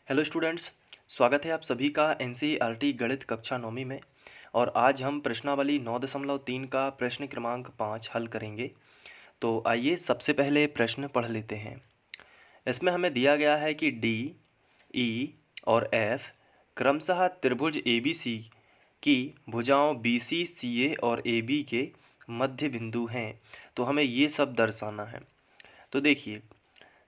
Hello students. स्वागत है आप सभी का एनसीईआरटी गणित कक्षा 9वीं में। और आज हम प्रश्नावली 9.3 का प्रश्न क्रमांक 5 हल करेंगे। तो आइए सबसे पहले प्रश्न पढ़ लेते हैं। इसमें हमें दिया गया है कि डी, ई और एफ क्रमशः त्रिभुज एबीसी की भुजाओं बीसी, सीए और एबी के मध्य बिंदु हैं। तो हमें ये सब दर्शाना है। तो देखिए,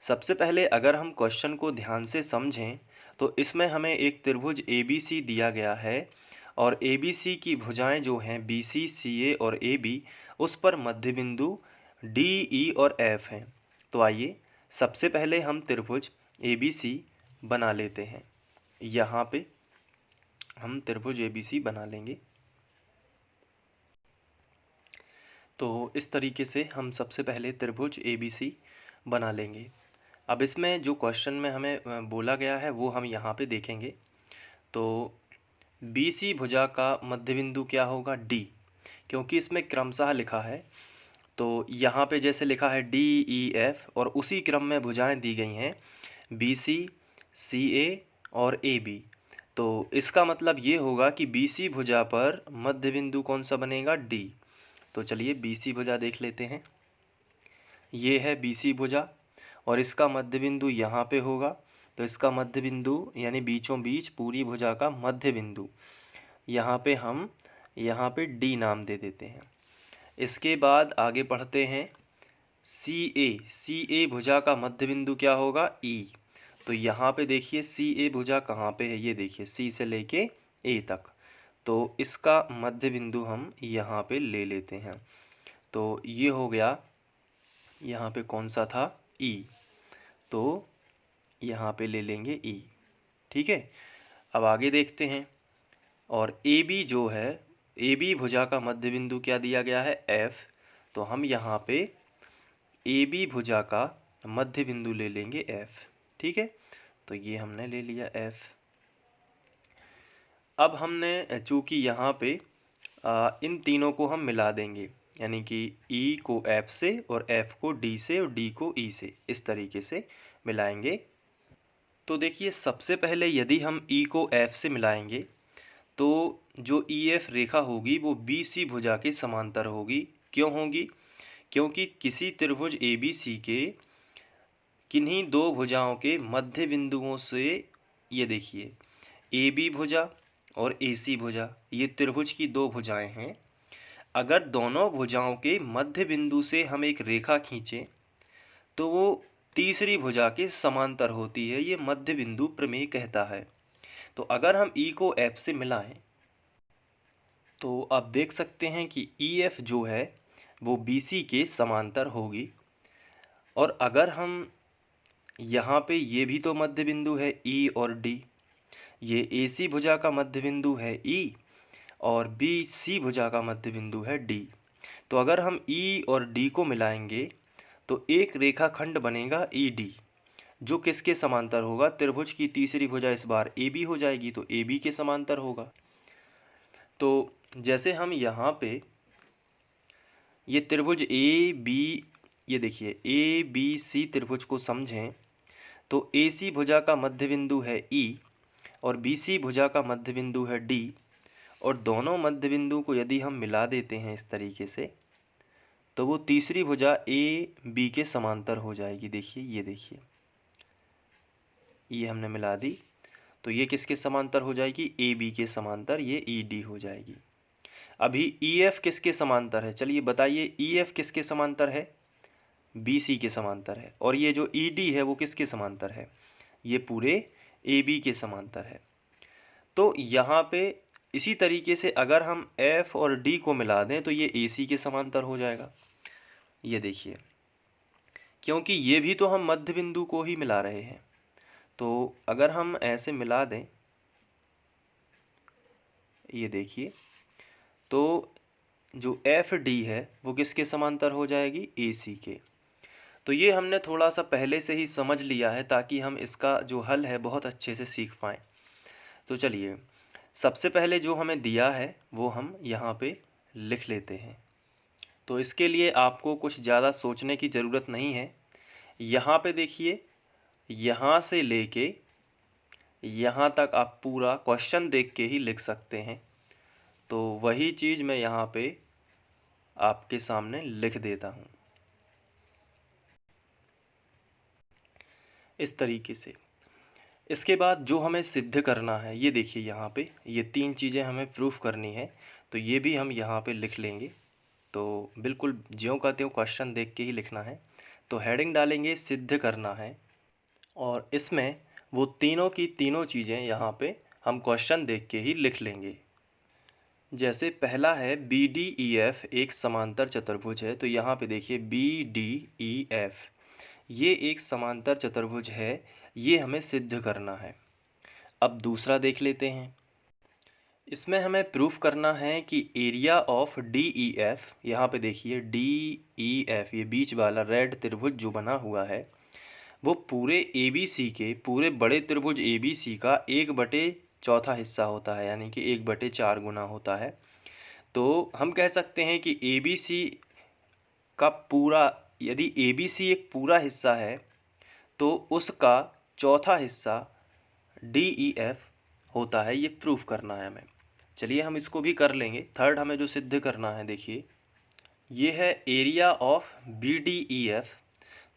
सबसे पहले अगर हम क्वेश्चन को ध्यान से समझें तो इसमें हमें एक त्रिभुज ABC दिया गया है और ABC की भुजाएं जो हैं BC, CA और AB, उस पर मध्य बिंदु D, E और F हैं। तो आइए सबसे पहले हम त्रिभुज ABC बना लेते हैं। यहाँ पे हम त्रिभुज ABC बना लेंगे। तो इस तरीके से हम सबसे पहले त्रिभुज ABC बना लेंगे। अब इसमें जो क्वेश्चन में हमें बोला गया है वो हम यहाँ पे देखेंगे। तो BC भुजा का मध्य बिंदु क्या होगा? D, क्योंकि इसमें क्रमशः लिखा है। तो यहाँ पे जैसे लिखा है DEF और उसी क्रम में भुजाएं दी गई हैं BC, CA और AB। तो इसका मतलब ये होगा कि BC भुजा पर मध्य बिंदु कौन सा बनेगा? D। तो चलिए BC भुजा देख लेते हैं। ये है BC भुजा और इसका मध्य बिंदु यहाँ पे होगा। तो इसका मध्य बिंदु यानी बीचों बीच पूरी भुजा का मध्य बिंदु यहाँ पे D नाम दे देते हैं। इसके बाद आगे पढ़ते हैं CA भुजा का मध्य बिंदु क्या होगा? E। तो यहाँ पे देखिए CA भुजा कहाँ पे है, ये देखिए C से लेके A तक। तो इसका मध्य बिंदु हम यहाँ पे ले लेते हैं। तो ये हो गया, यहाँ पे कौन सा था? E। तो यहाँ पे ले लेंगे E। ठीक है, अब आगे देखते हैं। और AB जो है, AB भुजा का मध्य बिंदु क्या दिया गया है? F। तो हम यहाँ पे AB भुजा का मध्य बिंदु ले लेंगे F। ठीक है, तो ये हमने ले लिया F। अब हमने चूँकि यहाँ पे इन तीनों को हम मिला देंगे, यानी कि E को F से और F को D से और D को E से, इस तरीके से मिलाएंगे। तो देखिए, सबसे पहले यदि हम E को F से मिलाएंगे तो जो EF रेखा होगी वो BC भुजा के समांतर होगी। क्यों होगी? क्योंकि किसी त्रिभुज ABC के किन्हीं दो भुजाओं के मध्य बिंदुओं से, ये देखिए AB भुजा और AC भुजा, ये त्रिभुज की दो भुजाएं हैं। अगर दोनों भुजाओं के मध्य बिंदु से हम एक रेखा खींचें तो वो तीसरी भुजा के समांतर होती है। ये मध्य बिंदु प्रमेय कहता है। तो अगर हम E को F से मिलाएं तो आप देख सकते हैं कि EF जो है वो BC के समांतर होगी। और अगर हम यहाँ पे, ये भी तो मध्य बिंदु है E और D, ये AC भुजा का मध्य बिंदु है E और BC भुजा का मध्य बिंदु है D। तो अगर हम E और D को मिलाएंगे तो एक रेखाखंड बनेगा ED, जो किसके समांतर होगा? त्रिभुज की तीसरी भुजा इस बार AB हो जाएगी, तो AB के समांतर होगा। तो जैसे हम यहाँ पे ये त्रिभुज ये देखिए ABC त्रिभुज को समझें तो AC भुजा का मध्य बिंदु है E और BC भुजा का मध्य बिंदु है D। और दोनों मध्य बिंदु को यदि हम मिला देते हैं इस तरीके से तो वो तीसरी भुजा AB के समांतर हो जाएगी। देखिए, ये देखिए, ये हमने मिला दी तो ये किसके समांतर हो जाएगी? AB के समांतर, ये ED हो जाएगी। अभी EF किसके समांतर है? चलिए बताइए, EF किसके समांतर है? BC के समांतर है। और ये जो ED है वो किसके समांतर है? ये पूरे AB के समांतर है। तो यहाँ पे इसी तरीके से अगर हम F और D को मिला दें तो ये AC के समांतर हो जाएगा। ये देखिए, क्योंकि ये भी तो हम मध्य बिंदु को ही मिला रहे हैं। तो अगर हम ऐसे मिला दें, ये देखिए, तो जो FD है वो किसके समांतर हो जाएगी? AC के। तो ये हमने थोड़ा सा पहले से ही समझ लिया है ताकि हम इसका जो हल है बहुत अच्छे से सीख पाएँ। तो चलिए, सबसे पहले जो हमें दिया है वो हम यहाँ पे लिख लेते हैं। तो इसके लिए आपको कुछ ज़्यादा सोचने की ज़रूरत नहीं है। यहाँ पे देखिए, यहाँ से लेके यहाँ तक आप पूरा क्वेश्चन देख के ही लिख सकते हैं। तो वही चीज़ मैं यहाँ पे आपके सामने लिख देता हूँ इस तरीके से। इसके बाद जो हमें सिद्ध करना है, ये देखिए यहाँ पे ये 3 चीज़ें हमें प्रूफ करनी है, तो ये भी हम यहाँ पे लिख लेंगे। तो बिल्कुल ज्यों का त्यों क्वेश्चन देख के ही लिखना है। तो हेडिंग डालेंगे सिद्ध करना है, और इसमें वो तीनों की तीनों चीज़ें यहाँ पे हम क्वेश्चन देख के ही लिख लेंगे। जैसे पहला है BDEF एक समांतर चतुर्भुज है, तो यहाँ पे देखिए BDEF ये एक समांतर चतुर्भुज है, ये हमें सिद्ध करना है। अब दूसरा देख लेते हैं। इसमें हमें प्रूफ करना है कि एरिया ऑफ DEF, यहाँ पे देखिए DEF ये बीच वाला रेड त्रिभुज जो बना हुआ है, वो पूरे ABC के, पूरे बड़े त्रिभुज ABC का 1/4 हिस्सा होता है, यानी कि 1/4 गुना होता है। तो हम कह सकते हैं कि ABC का पूरा, यदि ABC एक पूरा हिस्सा है तो उसका चौथा हिस्सा DEF होता है। ये प्रूफ करना है हमें। चलिए हम इसको भी कर लेंगे। थर्ड हमें जो सिद्ध करना है, देखिए ये है एरिया ऑफ BDEF।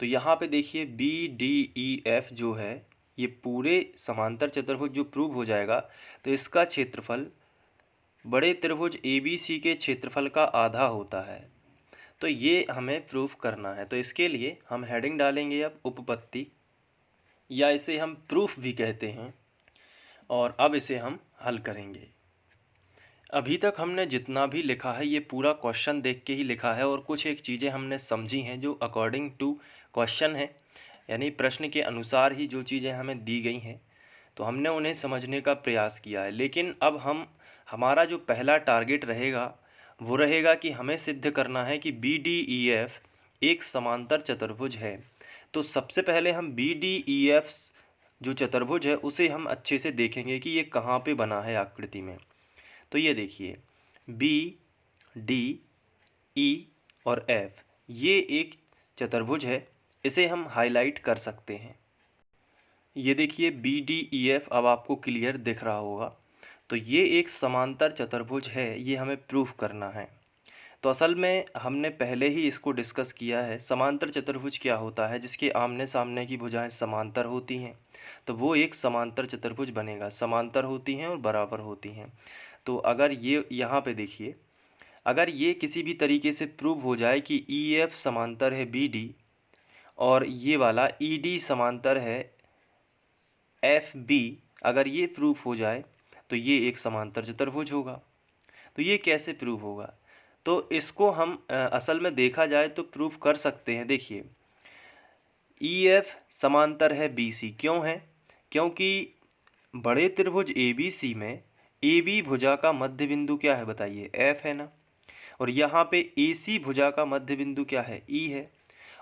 तो यहाँ पे देखिए BDEF जो है, ये पूरे समांतर चतुर्भुज जो प्रूव हो जाएगा, तो इसका क्षेत्रफल बड़े त्रिभुज ABC के क्षेत्रफल का आधा होता है। तो ये हमें प्रूफ करना है। तो इसके लिए हम हेडिंग डालेंगे अब उपपत्ति, या इसे हम प्रूफ भी कहते हैं, और अब इसे हम हल करेंगे। अभी तक हमने जितना भी लिखा है ये पूरा क्वेश्चन देख के ही लिखा है, और कुछ एक चीज़ें हमने समझी हैं जो अकॉर्डिंग टू क्वेश्चन है, यानी प्रश्न के अनुसार ही जो चीज़ें हमें दी गई हैं, तो हमने उन्हें समझने का प्रयास किया है। लेकिन अब हमारा जो पहला टारगेट रहेगा वो रहेगा कि हमें सिद्ध करना है कि BDEF एक समांतर चतुर्भुज है। तो सबसे पहले हम BDEF जो चतुर्भुज है उसे हम अच्छे से देखेंगे कि ये कहाँ पे बना है आकृति में। तो ये देखिए BDE और F ये एक चतुर्भुज है, इसे हम हाईलाइट कर सकते हैं। ये देखिए BDEF अब आपको क्लियर दिख रहा होगा। तो ये एक समांतर चतुर्भुज है, ये हमें प्रूफ करना है। तो असल में हमने पहले ही इसको डिस्कस किया है। समांतर चतुर्भुज क्या होता है? जिसके आमने सामने की भुजाएं समांतर होती हैं, तो वो एक समांतर चतुर्भुज बनेगा। समांतर होती हैं और बराबर होती हैं। तो अगर ये यहाँ पे देखिए, अगर ये किसी भी तरीके से प्रूव हो जाए कि EF समांतर है BD और ये वाला ED समांतर है FB, अगर ये प्रूफ हो जाए तो ये एक समांतर चतुर्भुज होगा। तो ये कैसे प्रूव होगा? तो इसको हम असल में देखा जाए तो प्रूफ कर सकते हैं। देखिए EF समांतर है BC, क्यों है? क्योंकि बड़े त्रिभुज ABC में AB भुजा का मध्य बिंदु क्या है बताइए? F है ना। और यहाँ पे AC भुजा का मध्य बिंदु क्या है? E है।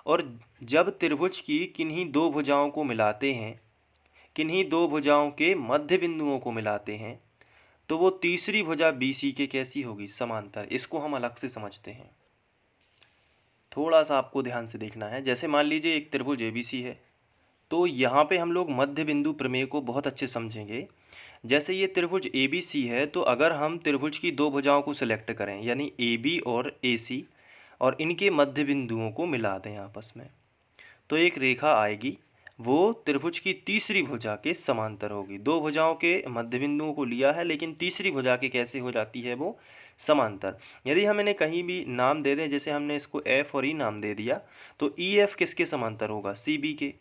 और जब त्रिभुज की किन्हीं दो भुजाओं को मिलाते हैं, किन्हीं दो भुजाओं के मध्य बिंदुओं को मिलाते हैं, तो वो तीसरी भुजा BC के कैसी होगी? समांतर। इसको हम अलग से समझते हैं। थोड़ा सा आपको ध्यान से देखना है। जैसे मान लीजिए एक त्रिभुज ABC है, तो यहाँ पे हम लोग मध्य बिंदु प्रमेय को बहुत अच्छे समझेंगे। जैसे ये त्रिभुज ABC है, तो अगर हम त्रिभुज की दो भुजाओं को सिलेक्ट करें, यानी AB और AC, और इनके मध्य बिंदुओं को मिला दें आपस में, तो एक रेखा आएगी, वो त्रिभुज की तीसरी भुजा के समांतर होगी। दो भुजाओं के मध्य बिंदुओं को लिया है, लेकिन तीसरी भुजा के कैसे हो जाती है वो? समांतर। यदि हम इन्हें कहीं भी नाम दे दें, जैसे हमने इसको F और E नाम दे दिया, तो EF किसके समांतर होगा? CB के।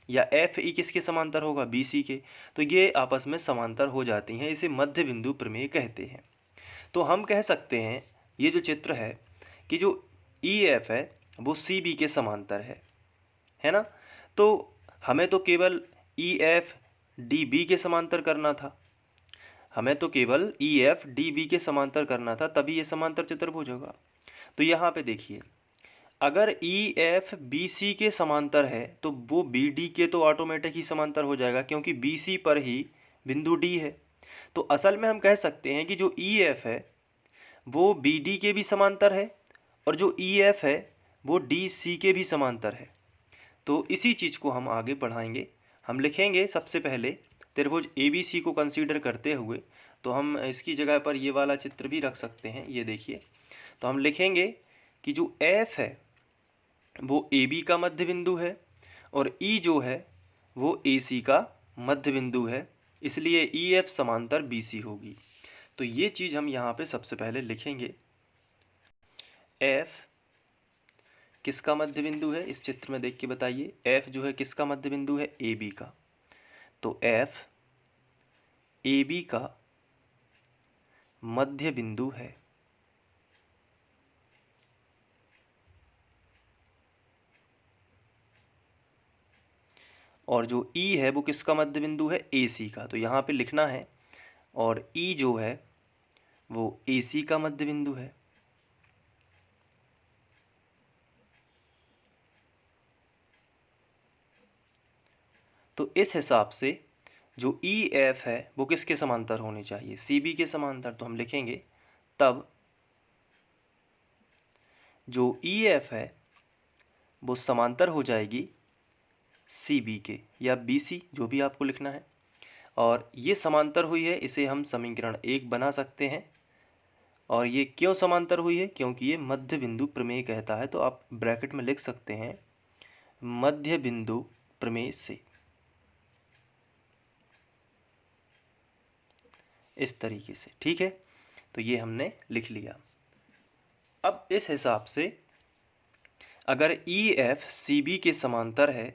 या FE किसके समांतर होगा? BC के। तो ये आपस में समांतर हो जाती हैं, इसे मध्य बिंदु प्रमेय कहते हैं। तो हम कह सकते हैं ये जो चित्र है कि जो EF है वो CB के समांतर है ना। तो हमें तो केवल EF DB के समांतर करना था, हमें तो केवल EF DB के समांतर करना था, तभी ये समांतर चतुर्भुज होगा। तो यहाँ पे देखिए, अगर EF BC के समांतर है तो वो BD के तो ऑटोमेटिक ही समांतर हो जाएगा, क्योंकि BC पर ही बिंदु D है। तो असल में हम कह सकते हैं कि जो EF है वो BD के भी समांतर है, और जो EF है वो DC के भी समांतर है। तो इसी चीज़ को हम आगे बढ़ाएंगे। हम लिखेंगे सबसे पहले त्रिभुज ABC को कंसीडर करते हुए तो हम इसकी जगह पर ये वाला चित्र भी रख सकते हैं। ये देखिए, तो हम लिखेंगे कि जो F है वो AB का मध्य बिंदु है और E जो है वो AC का मध्य बिंदु है, इसलिए EF समांतर BC होगी। तो ये चीज़ हम यहाँ पे सबसे पहले लिखेंगे। F किसका मध्य बिंदु है, इस चित्र में देख के बताइए। F जो है किसका मध्य बिंदु है, AB का। तो F AB का मध्य बिंदु है। और जो E है वो किसका मध्य बिंदु है, AC का। तो यहाँ पे लिखना है, और E जो है वो AC का मध्य बिंदु है। तो इस हिसाब से जो EF है वो किसके समांतर होनी चाहिए, CB के समांतर। तो हम लिखेंगे तब जो EF है वो समांतर हो जाएगी CB के, या BC, जो भी आपको लिखना है। और ये समांतर हुई है, इसे हम समीकरण 1 बना सकते हैं। और ये क्यों समांतर हुई है, क्योंकि ये मध्य बिंदु प्रमेय कहता है। तो आप ब्रैकेट में लिख सकते हैं मध्य बिंदु प्रमेय से, इस तरीके से। ठीक है, तो ये हमने लिख लिया। अब इस हिसाब से अगर EF CB के समांतर है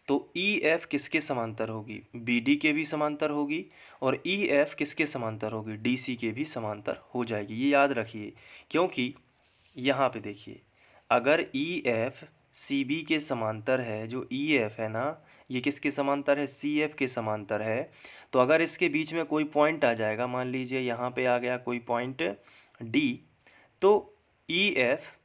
तो EF किसके समांतर होगी, BD के भी समांतर होगी। और EF किसके समांतर होगी, DC के भी समांतर हो जाएगी। ये याद रखिए, क्योंकि यहाँ पे देखिए, अगर EF CB के समांतर है, जो EF है ना, ये किसके समांतर है, CF के समांतर है। तो अगर इसके बीच में कोई पॉइंट आ जाएगा, मान लीजिए यहाँ पे आ गया कोई पॉइंट D, तो EF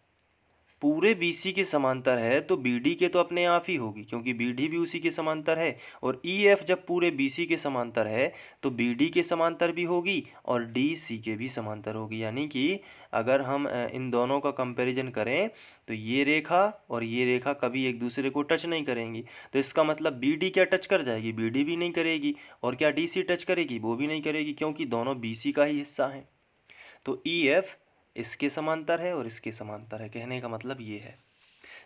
पूरे BC के समांतर है, तो BD के तो अपने आप ही होगी, क्योंकि BD भी उसी के समांतर है। और EF जब पूरे BC के समांतर है तो BD के समांतर भी होगी और DC के भी समांतर होगी। यानी कि अगर हम इन दोनों का कंपैरिजन करें तो ये रेखा और ये रेखा कभी एक दूसरे को टच नहीं करेंगी। तो इसका मतलब BD क्या टच कर जाएगी, BD भी नहीं करेगी। और क्या DC टच करेगी, वो भी नहीं करेगी, क्योंकि दोनों BC का ही हिस्सा हैं। तो EF इसके समांतर है और इसके समांतर है, कहने का मतलब ये है।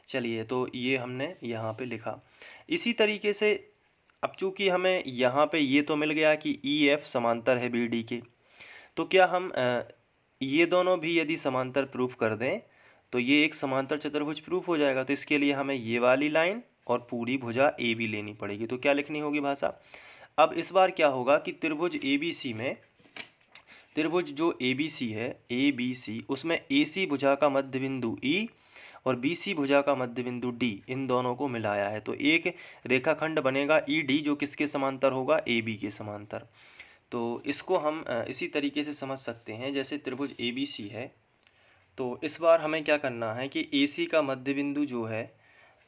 चलिए, तो ये हमने यहाँ पे लिखा। इसी तरीके से अब चूंकि हमें यहाँ पे ये तो मिल गया कि EF समांतर है BD के, तो क्या हम ये दोनों भी यदि समांतर प्रूफ कर दें तो ये एक समांतर चतुर्भुज प्रूफ हो जाएगा। तो इसके लिए हमें ये वाली लाइन और पूरी भुजा AB लेनी पड़ेगी। तो क्या लिखनी होगी भाषा, अब इस बार क्या होगा कि त्रिभुज ABC में, त्रिभुज जो ABC है ABC, उसमें AC भुजा का मध्य बिंदु E और BC भुजा का मध्य बिंदु D, इन दोनों को मिलाया है। तो एक रेखाखंड बनेगा ED, जो किसके समांतर होगा, AB के समांतर। तो इसको हम इसी तरीके से समझ सकते हैं, जैसे त्रिभुज ABC है। तो इस बार हमें क्या करना है कि AC का मध्य बिंदु जो है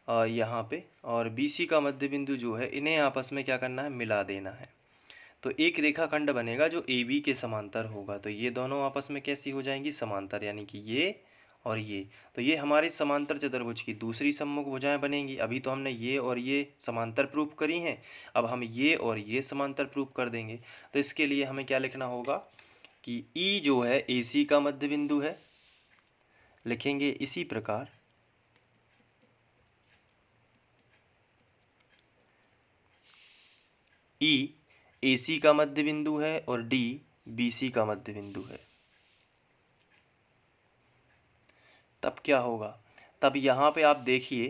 यहाँ पे, और BC का मध्य बिंदु जो है, इन्हें आपस में क्या करना है, मिला देना है। तो एक रेखाखंड बनेगा जो AB के समांतर होगा। तो ये दोनों आपस में कैसी हो जाएंगी, समांतर, यानी कि ये और ये। तो ये हमारे समांतर चतुर्भुज की दूसरी सम्मुख भुजाएं बनेंगी। अभी तो हमने ये और ये समांतर प्रूफ करी हैं, अब हम ये और ये समांतर प्रूफ कर देंगे। तो इसके लिए हमें क्या लिखना होगा कि E जो है AC का मध्य बिंदु है, लिखेंगे इसी प्रकार E AC का मध्य बिंदु है और D BC का मध्य बिंदु है। तब क्या होगा, तब यहाँ पे आप देखिए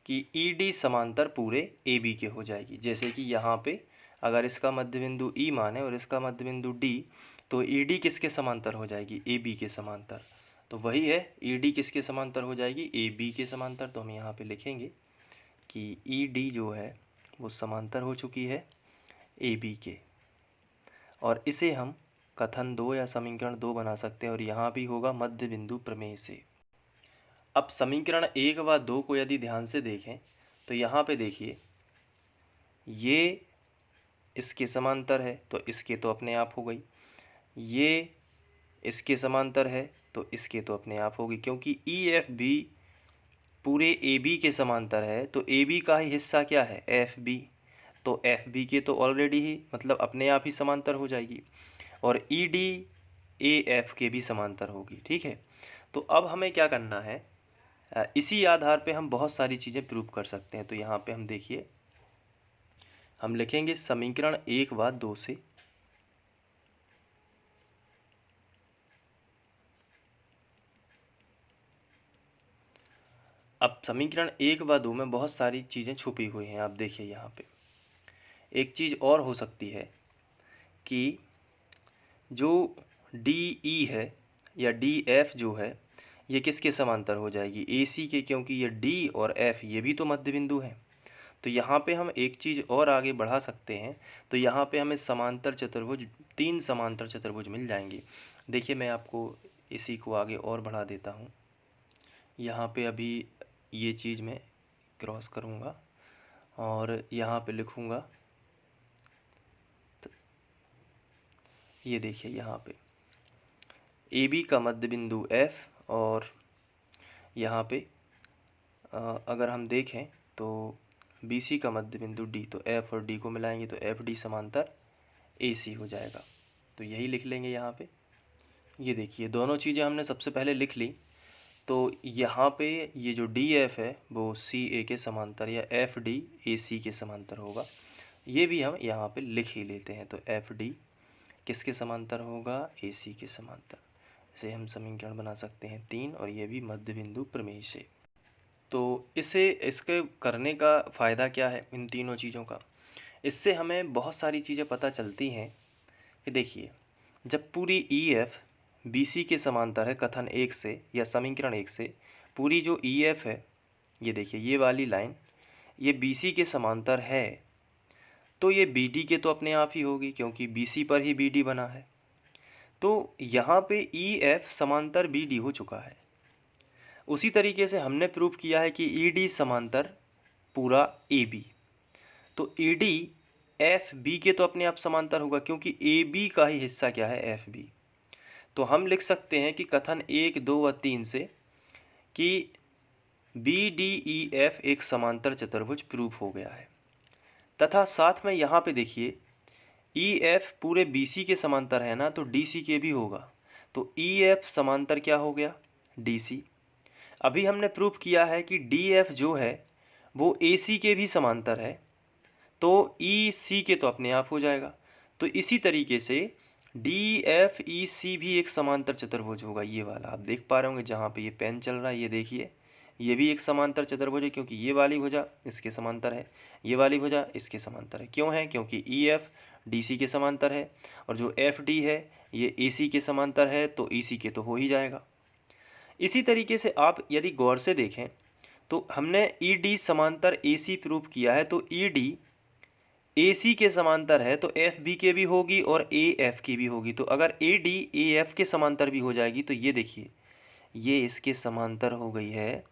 कि ED समांतर पूरे AB के हो जाएगी। जैसे कि यहाँ पे अगर इसका मध्य बिंदु E माने और इसका मध्य बिंदु D, तो ED किसके समांतर हो जाएगी, AB के समांतर। तो वही है, ED किसके समांतर हो जाएगी, AB के समांतर। तो हम यहाँ पे लिखेंगे कि ED जो है वो समांतर हो चुकी है AB के, और इसे हम कथन 2 या समीकरण 2 बना सकते हैं। और यहाँ भी होगा मध्य बिंदु प्रमेय से। अब समीकरण 1 व 2 को यदि ध्यान से देखें तो यहाँ पे देखिए, ये इसके समांतर है तो इसके तो अपने आप हो गई, ये इसके समांतर है तो इसके तो अपने आप होगी, क्योंकि EF भी पूरे AB के समांतर है। तो AB का ही हिस्सा क्या है, FB। तो एफ बी के तो ऑलरेडी ही मतलब अपने आप ही समांतर हो जाएगी, और ई डी ए एफ के भी समांतर होगी। ठीक है, तो अब हमें क्या करना है, इसी आधार पे हम बहुत सारी चीज़ें प्रूव कर सकते हैं। तो यहाँ पे हम देखिए, हम लिखेंगे समीकरण 1 व 2 से अब समीकरण 1 व 2 में बहुत सारी चीज़ें छुपी हुई हैं। आप देखिए यहाँ पे एक चीज़ और हो सकती है कि जो डी ई है या डी एफ जो है ये किसके समांतर हो जाएगी, ए सी के, क्योंकि ये डी और एफ ये भी तो मध्य बिंदु हैं। तो यहाँ पे हम एक चीज़ और आगे बढ़ा सकते हैं। तो यहाँ पे हमें समांतर चतुर्भुज, 3 समांतर चतुर्भुज मिल जाएंगे। देखिए मैं आपको इसी को आगे और बढ़ा देता हूँ। यहाँ पे अभी ये चीज़ मैं क्रॉस करूँगा और यहाँ पे लिखूँगा, ये देखिए यहाँ पे ए बी का मध्य बिंदु एफ, और यहाँ पे अगर हम देखें तो बी सी का मध्य बिंदु डी, तो एफ और डी को मिलाएंगे तो एफ डी समांतर ए सी हो जाएगा। तो यही लिख लेंगे यहाँ पे। ये देखिए दोनों चीज़ें हमने सबसे पहले लिख ली। तो यहाँ पे ये जो डी एफ है वो सी ए के समांतर या एफ डी ए सी के समांतर होगा। ये भी हम यहाँ पे लिख ही लेते हैं। तो एफ डी किसके समांतर होगा, ए सी के समांतर। इसे हम समीकरण बना सकते हैं 3, और ये भी मध्य बिंदु प्रमेय से। तो इसके करने का फ़ायदा क्या है इन तीनों चीज़ों का, इससे हमें बहुत सारी चीज़ें पता चलती हैं कि देखिए जब पूरी ई एफ बी सी के समांतर है कथन 1 से या समीकरण 1 से, पूरी जो ई एफ है ये देखिए ये वाली लाइन ये बी सी के समांतर है, तो ये बी डी के तो अपने आप ही होगी क्योंकि बी सी पर ही बी डी बना है। तो यहाँ पे ई एफ समांतर बी डी हो चुका है। उसी तरीके से हमने प्रूव किया है कि ई डी समांतर पूरा ए बी, तो ई डी एफ बी के तो अपने आप समांतर होगा क्योंकि ए बी का ही हिस्सा क्या है, एफ बी। तो हम लिख सकते हैं कि कथन 1, 2 व 3 से कि बी डी ई एफ एक समांतर चतुर्भुज प्रूव हो गया है। तथा साथ में यहाँ पे देखिए ई एफ पूरे बी सी के समांतर है ना, तो डी सी के भी होगा। तो ई एफ समांतर क्या हो गया, डी सी। अभी हमने प्रूव किया है कि डी एफ जो है वो ए सी के भी समांतर है, तो ई सी के तो अपने आप हो जाएगा। तो इसी तरीके से डी एफ ई सी भी एक समांतर चतुर्भुज होगा। ये वाला आप देख पा रहे होंगे जहाँ पे ये पेन चल रहा है, ये देखिए ये भी एक समांतर चतुर्भुज है क्योंकि ये वाली भुजा इसके समांतर है, ये वाली भुजा इसके समांतर है। क्यों है, क्योंकि ई एफ डी सी के समांतर है, और जो एफ डी है ये ए सी के समांतर है, तो ई सी के तो हो ही जाएगा। इसी तरीके से आप यदि गौर से देखें तो हमने ई डी समांतर ए सी प्रूव किया है, तो ई डी ए सी के समांतर है तो एफ बी के भी होगी और ए एफ की भी होगी। तो अगर ए डी ए एफ के समांतर भी हो जाएगी तो ये देखिए ये इसके समांतर हो गई है,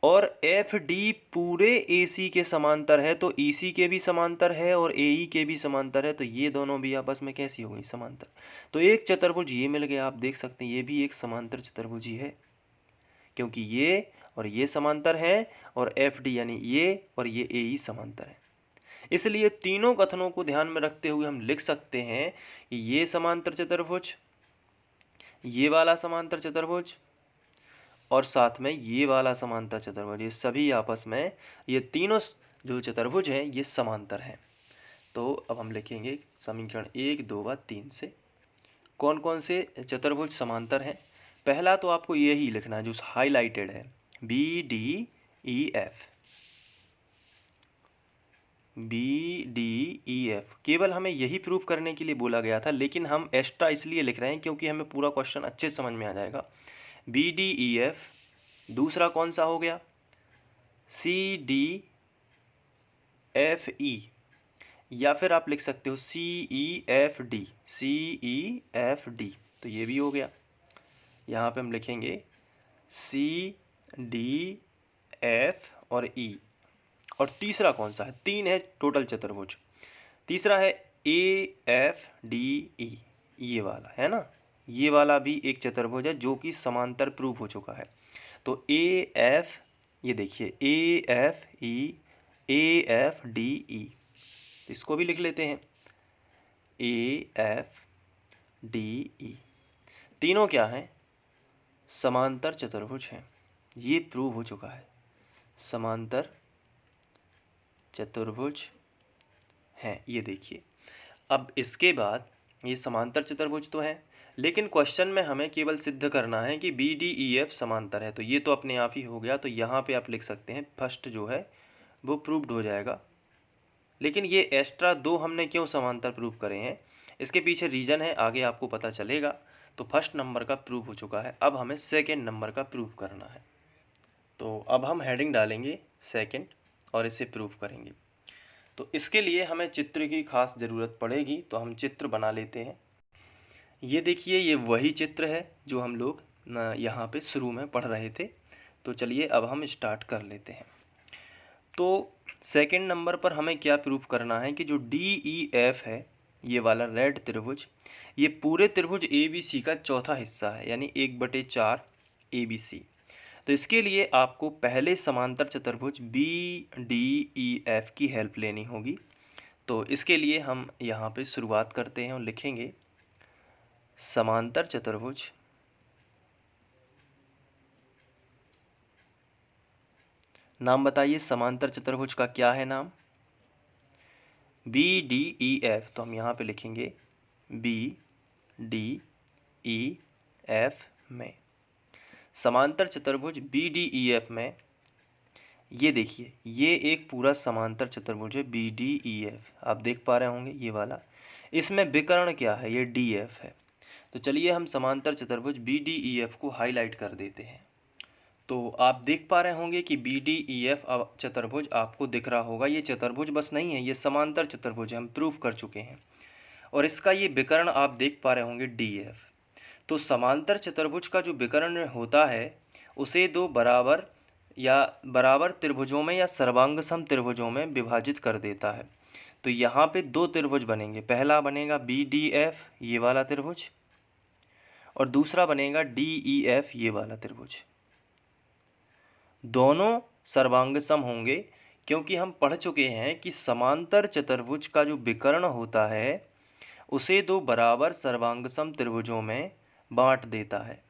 और एफ डी पूरे ए सी के समांतर है तो ई सी के भी समांतर है और ए ई के भी समांतर है, तो ये दोनों भी आपस में कैसी हो गई, समांतर। तो एक चतुर्भुज ये मिल गया। आप देख सकते हैं ये भी एक समांतर चतुर्भुज ही है क्योंकि ये और ये समांतर है और एफ डी यानी ये और ये ए ई समांतर है। इसलिए तीनों कथनों को ध्यान में रखते हुए हम लिख सकते हैं कि ये समांतर चतुर्भुज, ये वाला समांतर चतुर्भुज और साथ में ये वाला समांतर चतुर्भुज, ये सभी आपस में, ये तीनों जो चतुर्भुज हैं ये समांतर हैं। तो अब हम लिखेंगे समीकरण 1, 2 व 3 से कौन कौन से चतुर्भुज समांतर हैं। पहला तो आपको यही लिखना है जो हाईलाइटेड है, B D E F, B D E F. केवल हमें यही प्रूफ करने के लिए बोला गया था, लेकिन हम एक्स्ट्रा इसलिए लिख रहे हैं क्योंकि हमें पूरा क्वेश्चन अच्छे से समझ में आ जाएगा। बी डी ई एफ, दूसरा कौन सा हो गया, सी डी एफ ई, या फिर आप लिख सकते हो सी ई एफ डी, सी ई एफ डी, तो ये भी हो गया। यहाँ पे हम लिखेंगे सी डी एफ और ई। और तीसरा कौन सा है, 3 है टोटल चतुर्भुज। तीसरा है ए एफ डी ई, ये वाला है ना, ये वाला भी एक चतुर्भुज है जो कि समांतर प्रूव हो चुका है। तो ए एफ, ये देखिए A F E, A F D E, तो इसको भी लिख लेते हैं, AFDE। तीनों क्या हैं? समांतर चतुर्भुज हैं। ये प्रूव हो चुका है, समांतर चतुर्भुज हैं। ये देखिए, अब इसके बाद ये समांतर चतुर्भुज तो है, लेकिन क्वेश्चन में हमें केवल सिद्ध करना है कि BDEF समांतर है। तो ये तो अपने आप ही हो गया, तो यहाँ पे आप लिख सकते हैं फर्स्ट जो है वो प्रूव्ड हो जाएगा। लेकिन ये एक्स्ट्रा दो हमने क्यों समांतर प्रूव करे हैं, इसके पीछे रीज़न है, आगे आपको पता चलेगा। तो फर्स्ट नंबर का प्रूव हो चुका है, अब हमें सेकेंड नंबर का प्रूव करना है। तो अब हम हेडिंग डालेंगे सेकेंड और इसे प्रूव करेंगे। तो इसके लिए हमें चित्र की खास ज़रूरत पड़ेगी, तो हम चित्र बना लेते हैं। ये देखिए, ये वही चित्र है जो हम लोग यहाँ पे शुरू में पढ़ रहे थे। तो चलिए अब हम स्टार्ट कर लेते हैं। तो सेकंड नंबर पर हमें क्या प्रूव करना है कि जो DEF है, ये वाला रेड त्रिभुज, ये पूरे त्रिभुज ABC का चौथा हिस्सा है, यानी 1/4 ABC। तो इसके लिए आपको पहले समांतर चतुर्भुज BDEF की हेल्प लेनी होगी। तो इसके लिए हम यहाँ पे शुरुआत करते हैं और लिखेंगे समांतर चतुर्भुज नाम बताइए, समांतर चतुर्भुज का क्या है नाम? BDEF। तो हम यहाँ पे लिखेंगे BDEF में, समांतर चतुर्भुज BDEF में। ये देखिए, ये एक पूरा समांतर चतुर्भुज है BDEF, आप देख पा रहे होंगे ये वाला। इसमें विकर्ण क्या है? ये DF है। तो चलिए हम समांतर चतुर्भुज BDEF को हाईलाइट कर देते हैं। तो आप देख पा रहे होंगे कि BDEF चतुर्भुज आपको दिख रहा होगा। ये चतुर्भुज बस नहीं है, ये समांतर चतुर्भुज है, हम प्रूव कर चुके हैं। और इसका ये विकर्ण आप देख पा रहे होंगे DF। तो समांतर चतुर्भुज का जो विकर्ण होता है उसे दो बराबर त्रिभुजों में या सर्वांग सम त्रिभुजों में विभाजित कर देता है। तो यहाँ पे दो त्रिभुज बनेंगे, पहला बनेगा BDF ये वाला त्रिभुज, और दूसरा बनेगा DEF ये वाला त्रिभुज। दोनों सर्वांग सम होंगे, क्योंकि हम पढ़ चुके हैं कि समांतर चतुर्भुज का जो विकर्ण होता है उसे दो बराबर सर्वांगसम त्रिभुजों में बांट देता है।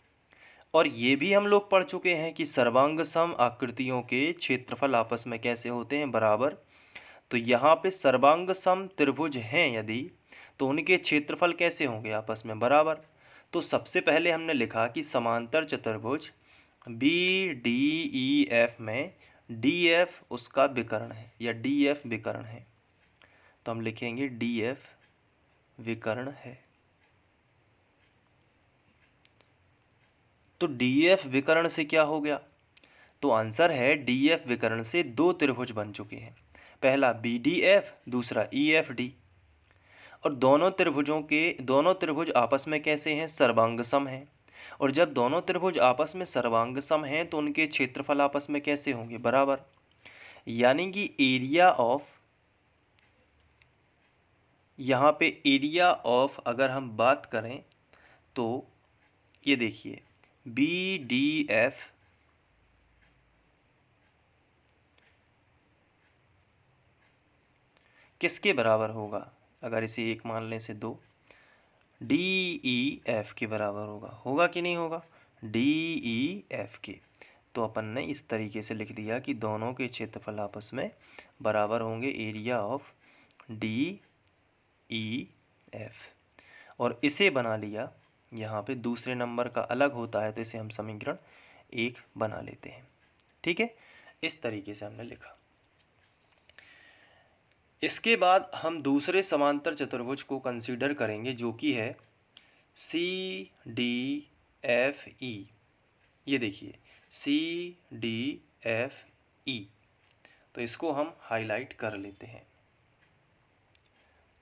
और ये भी हम लोग पढ़ चुके हैं कि सर्वांगसम आकृतियों के क्षेत्रफल आपस में कैसे होते हैं? बराबर। तो यहाँ पे सर्वांगसम त्रिभुज हैं यदि, तो उनके क्षेत्रफल कैसे होंगे? आपस में बराबर। तो सबसे पहले हमने लिखा कि समांतर चतुर्भुज BDEF में DF उसका विकर्ण है या DF विकर्ण है। तो हम लिखेंगे DF विकर्ण है। तो DF विकर्ण से क्या हो गया? तो आंसर है DF विकर्ण से दो त्रिभुज बन चुके हैं, पहला BDF, दूसरा EFD। और दोनों त्रिभुज आपस में कैसे हैं? सर्वांग सम हैं। और जब दोनों त्रिभुज आपस में सर्वांग सम हैं तो उनके क्षेत्रफल आपस में कैसे होंगे? बराबर। यानी कि यहाँ पे एरिया ऑफ अगर हम बात करें तो ये देखिए, BDF किसके बराबर होगा? अगर इसे एक मान लें से दो, DEF के बराबर होगा कि नहीं होगा? DEF के। तो अपन ने इस तरीके से लिख दिया कि दोनों के क्षेत्रफल आपस में बराबर होंगे, एरिया ऑफ DEF। और इसे बना लिया, यहाँ पे दूसरे नंबर का अलग होता है तो इसे हम समीकरण 1 बना लेते हैं। ठीक है, इस तरीके से हमने लिखा। इसके बाद हम दूसरे समांतर चतुर्भुज को कंसीडर करेंगे जो कि है CDFE। ये देखिए, CDFE। तो इसको हम हाईलाइट कर लेते हैं।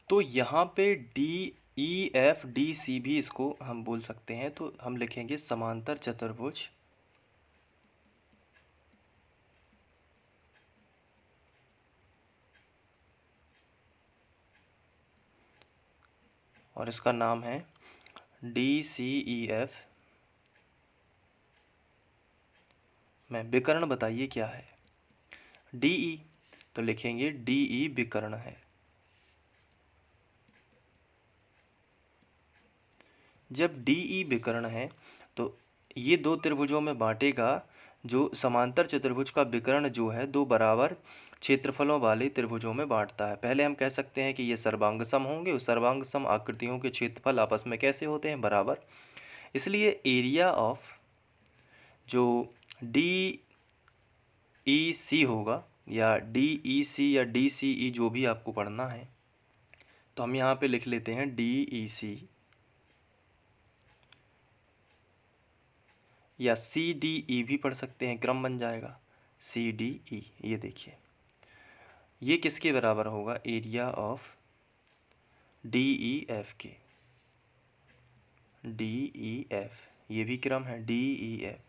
तो यहाँ पे DEFDC भी इसको हम बोल सकते हैं। तो हम लिखेंगे समांतर चतुर्भुज और इसका नाम है DCEF में विकर्ण बताइए क्या है? DE। तो लिखेंगे DE विकर्ण है। जब डी ई विकर्ण है तो ये दो त्रिभुजों में बांटेगा। जो समांतर चतुर्भुज का विकर्ण जो है दो बराबर क्षेत्रफलों वाले त्रिभुजों में बांटता है। पहले हम कह सकते हैं कि ये सर्वांग सम होंगे और सर्वांग सम आकृतियों के क्षेत्रफल आपस में कैसे होते हैं, बराबर। इसलिए एरिया ऑफ जो डी ई सी होगा या डी ई सी या डी सी ई जो भी आपको पढ़ना है, तो हम यहाँ पे लिख लेते हैं डी ई सी या सी डी ई भी पढ़ सकते हैं, क्रम बन जाएगा सी डी ई। ये देखिए ये किसके बराबर होगा, area of D E F के। डी ई एफ ये भी क्रम है डी ई एफ,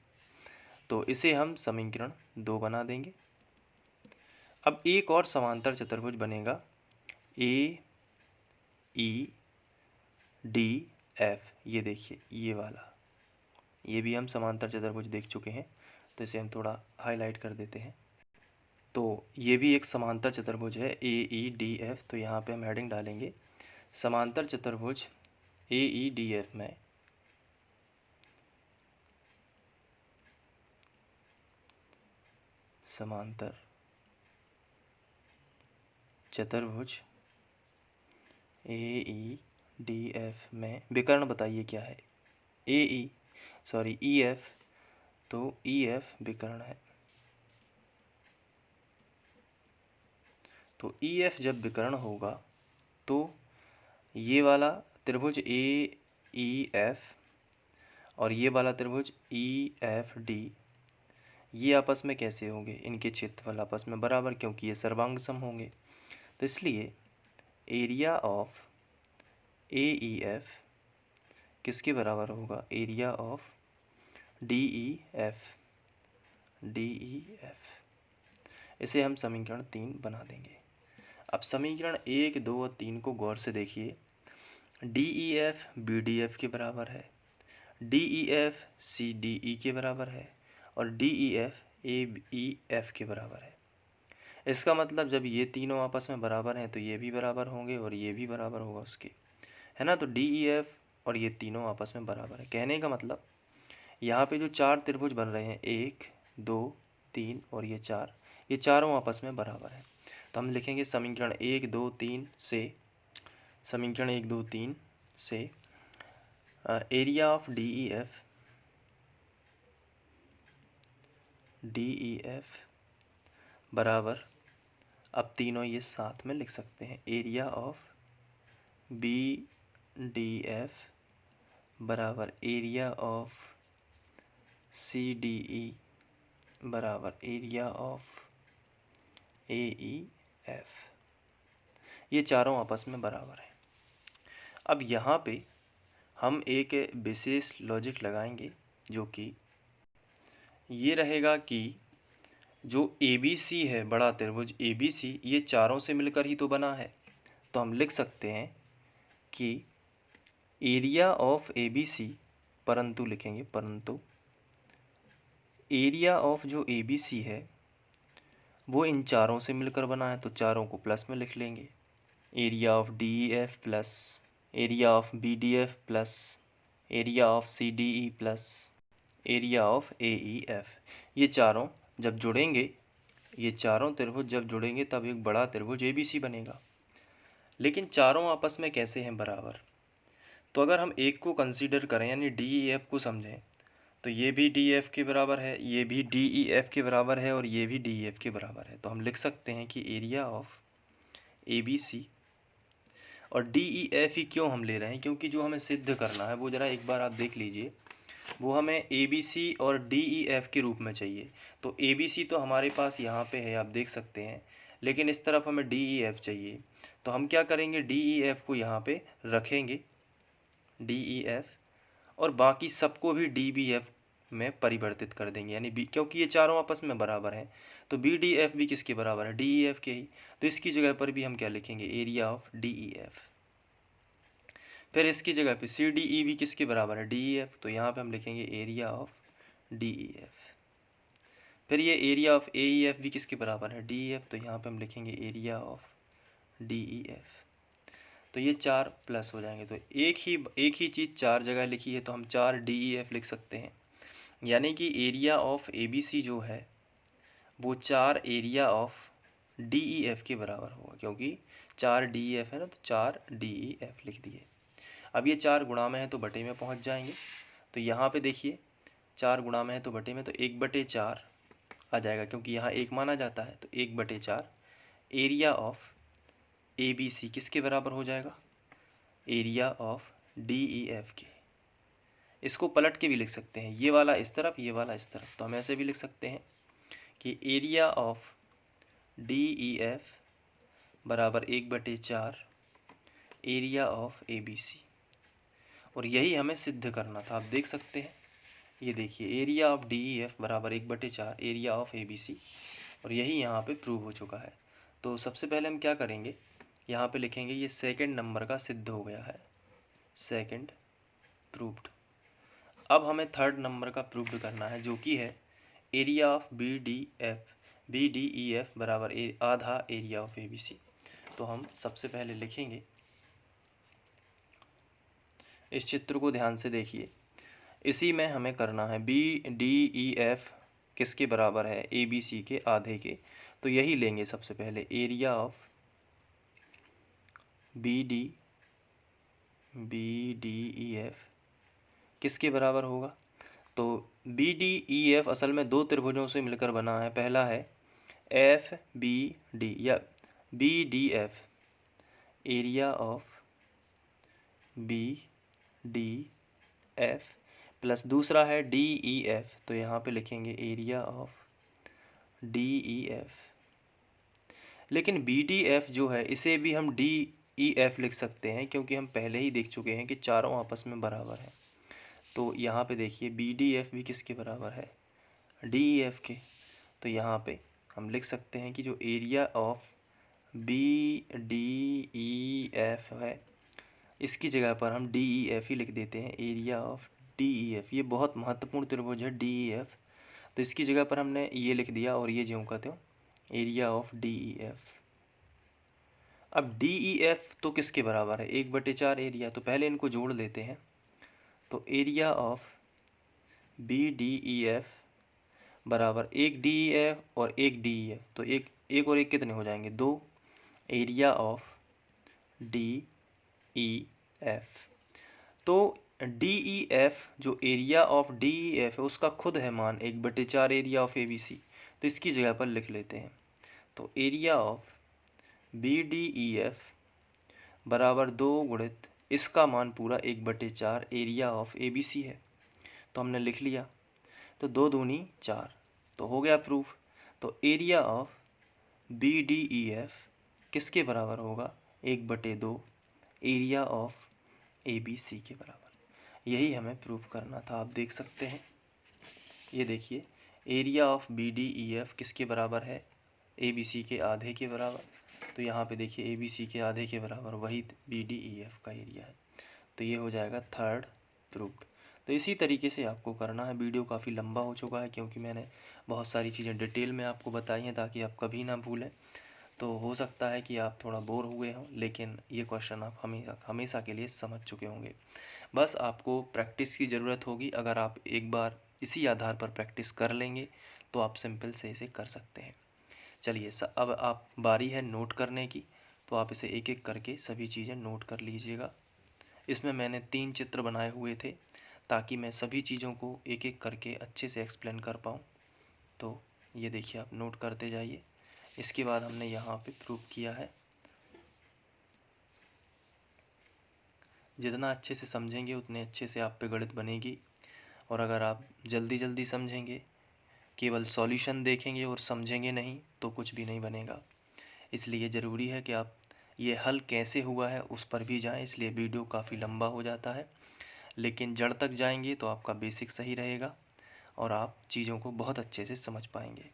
तो इसे हम समीकरण 2 बना देंगे। अब एक और समांतर चतुर्भुज बनेगा ए ई डी एफ। ये देखिए ये वाला, ये भी हम समांतर चतुर्भुज देख चुके हैं, तो इसे हम थोड़ा हाईलाइट कर देते हैं। तो ये भी एक समांतर चतुर्भुज है ए ई डी एफ। तो यहाँ पे हम हेडिंग डालेंगे समांतर चतुर्भुज ए ई डी एफ में समांतर चतुर्भुज ए ई डी एफ में विकर्ण बताइए क्या है, ए ई सॉरी ई एफ। तो ई एफ विकर्ण है। तो ई एफ जब विकर्ण होगा तो ये वाला त्रिभुज ए ई एफ और ये वाला त्रिभुज ई एफ डी ये आपस में कैसे होंगे, इनके क्षेत्रफल आपस में बराबर, क्योंकि ये सर्वांग सम होंगे। तो इसलिए area of A E F किसके बराबर होगा, area of D E F. D E F इसे हम समीकरण 3 बना देंगे। अब समीकरण 1, 2 और 3 को गौर से देखिए। D E F B D F के बराबर है, D E F C D E के बराबर है और D E F A E F के बराबर है। इसका मतलब जब ये तीनों आपस में बराबर हैं तो ये भी बराबर होंगे और ये भी बराबर होगा उसके, है ना। तो डी ई एफ और ये तीनों आपस में बराबर है। कहने का मतलब यहाँ पे जो 4 त्रिभुज बन रहे हैं 1, 2, 3 और ये 4, ये चारों आपस में बराबर है। तो हम लिखेंगे समीकरण 1, 2, 3 से, समीकरण 1, 2, 3 से area of D E F बराबर, अब तीनों ये साथ में लिख सकते हैं, area of B D F बराबर area of C D E बराबर area of A E F. ये चारों आपस में बराबर है। अब यहाँ पे हम एक विशेष लॉजिक लगाएंगे जो कि ये रहेगा कि जो ए बी सी है, बड़ा त्रिभुज ए बी सी, ये चारों से मिलकर ही तो बना है। तो हम लिख सकते हैं कि area of A B C, परंतु लिखेंगे परंतु एरिया ऑफ जो ए बी सी है वो इन चारों से मिलकर बना है, तो चारों को प्लस में लिख लेंगे। Area of D E F plus area of B D F plus area of C D E plus area of A E F. ये चारों जब जुड़ेंगे, ये चारों त्रिभुज जब जुड़ेंगे तब एक बड़ा त्रिभुज ए बी सी बनेगा। लेकिन चारों आपस में कैसे हैं बराबर, तो अगर हम एक को कंसीडर करें यानी डी ई एफ को समझें, तो ये भी डी एफ के बराबर है, ये भी डी ई एफ के बराबर है और ये भी डी एफ के बराबर है। तो हम लिख सकते हैं कि area of A B C, और डी ई एफ ही क्यों हम ले रहे हैं, क्योंकि जो हमें सिद्ध करना है वो ज़रा एक बार आप देख लीजिए, वो हमें ए बी सी और डी ई एफ के रूप में चाहिए। तो ए बी सी तो हमारे पास यहाँ पे है, आप देख सकते हैं, लेकिन इस तरफ हमें डी ई एफ चाहिए। तो हम क्या करेंगे, डी ई एफ को यहाँ पे रखेंगे, डी ई एफ, और बाकी सबको भी डी बी एफ में परिवर्तित कर देंगे, यानी बी, क्योंकि ये चारों आपस में बराबर हैं तो बी डी एफ भी किसके बराबर है, डी ई एफ के ही। तो इसकी जगह पर भी हम क्या लिखेंगे, area of D E F. फिर इसकी जगह पे सी डी ई भी किसके बराबर है, डी ई एफ, तो यहाँ पे हम लिखेंगे area of D E F. फिर ये area of A E F भी किसके बराबर है, डी ई एफ, तो यहाँ पे हम लिखेंगे area of D E F. तो ये 4 प्लस हो जाएंगे। तो एक ही चीज़ 4 जगह लिखी है तो हम 4 DEF लिख सकते हैं। यानी कि एरिया ऑफ ABC जो है वो 4 एरिया ऑफ DEF के बराबर होगा, क्योंकि 4 DEF है ना, तो 4 DEF लिख दिए। अब ये 4 गुणा में है तो बटे में पहुंच जाएंगे। तो यहाँ पे देखिए 4 गुणा में है तो बटे में, तो 1/4 आ जाएगा, क्योंकि यहाँ 1 माना जाता है। तो 1/4 एरिया ऑफ ABC किसके बराबर हो जाएगा? एरिया ऑफ DEF के। इसको पलट के भी लिख सकते हैं, ये वाला इस तरफ, ये वाला इस तरफ। तो हम ऐसे भी लिख सकते हैं कि एरिया ऑफ DEF बराबर 1/4 एरिया ऑफ ABC। और यही हमें सिद्ध करना था। आप देख सकते हैं, ये देखिए एरिया ऑफ DEF बराबर 1/4 एरिया ऑफ ABC, और यही यहाँ पे प्रूव हो चुका है। तो सबसे पहले हम क्या करेंगे, यहाँ पे लिखेंगे ये सेकंड नंबर का सिद्ध हो गया है, सेकंड प्रूव्ड। अब हमें थर्ड नंबर का प्रूव्ड करना है, जो कि है एरिया ऑफ BDEF बराबर आधा एरिया ऑफ ABC। तो हम सबसे पहले लिखेंगे, इस चित्र को ध्यान से देखिए, इसी में हमें करना है BDEF किसके बराबर है? ABC के आधे के। तो यही लेंगे सबसे पहले, एरिया ऑफ BDEF किसके बराबर होगा? तो BDEF असल में दो त्रिभुजों से मिलकर बना है। पहला है FBD या BDF, area of BDF, plus दूसरा है DEF। तो यहाँ पे लिखेंगे एरिया ऑफ DEF। लेकिन BDF जो है इसे भी हम DEF लिख सकते हैं, क्योंकि हम पहले ही देख चुके हैं कि चारों आपस में बराबर है। तो यहाँ पे देखिए BDF भी किसके बराबर है? DEF के। तो यहाँ पे हम लिख सकते हैं कि जो एरिया ऑफ BDEF है, इसकी जगह पर हम DEF ही लिख देते हैं, एरिया ऑफ DEF। ये बहुत महत्वपूर्ण त्रिभुज है DEF, तो इसकी जगह पर हमने ये लिख दिया, और ये ज्यों का त्यों एरिया ऑफ DEF। अब DEF तो किसके बराबर है? 1/4 एरिया। तो पहले इनको जोड़ लेते हैं। तो एरिया ऑफ BDEF बराबर 1 DEF और 1 DEF। तो एक और एक कितने हो जाएंगे? 2 एरिया ऑफ DEF। तो DEF जो एरिया ऑफ DEF है उसका खुद है मान 1/4 एरिया ऑफ ABC। तो इसकी जगह पर लिख लेते हैं। तो एरिया ऑफ BDEF बराबर 2 गुणित इसका मान पूरा 1/4 एरिया ऑफ ABC है। तो हमने लिख लिया। तो 2 दूनी 4, तो हो गया प्रूफ। तो एरिया ऑफ BDEF किसके बराबर होगा? 1/2 एरिया ऑफ ABC के बराबर। यही हमें प्रूफ करना था। आप देख सकते हैं, ये देखिए एरिया ऑफ BDEF किसके बराबर है? ABC के आधे के बराबर। तो यहाँ पे देखिए ABC के आधे के बराबर वही BDEF का एरिया है। तो ये हो जाएगा थर्ड प्रूफ्ड। तो इसी तरीके से आपको करना है। वीडियो काफ़ी लंबा हो चुका है, क्योंकि मैंने बहुत सारी चीज़ें डिटेल में आपको बताई हैं ताकि आप कभी ना भूलें। तो हो सकता है कि आप थोड़ा बोर हुए हों, लेकिन ये क्वेश्चन आप हमेशा के लिए समझ चुके होंगे। बस आपको प्रैक्टिस की ज़रूरत होगी। अगर आप एक बार इसी आधार पर प्रैक्टिस कर लेंगे तो आप सिंपल से इसे कर सकते हैं। चलिए अब आप बारी है नोट करने की, तो आप इसे एक एक करके सभी चीज़ें नोट कर लीजिएगा। इसमें मैंने 3 चित्र बनाए हुए थे ताकि मैं सभी चीज़ों को एक एक करके अच्छे से एक्सप्लेन कर पाऊँ। तो ये देखिए, आप नोट करते जाइए। इसके बाद हमने यहाँ पे प्रूव किया है। जितना अच्छे से समझेंगे उतने अच्छे से आप पे गणित बनेगी। और अगर आप जल्दी जल्दी समझेंगे, केवल सॉल्यूशन देखेंगे और समझेंगे नहीं, तो कुछ भी नहीं बनेगा। इसलिए ज़रूरी है कि आप ये हल कैसे हुआ है उस पर भी जाएं। इसलिए वीडियो काफ़ी लंबा हो जाता है, लेकिन जड़ तक जाएंगे तो आपका बेसिक सही रहेगा और आप चीज़ों को बहुत अच्छे से समझ पाएंगे।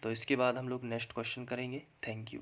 तो इसके बाद हम लोग नेक्स्ट क्वेश्चन करेंगे। Thank you.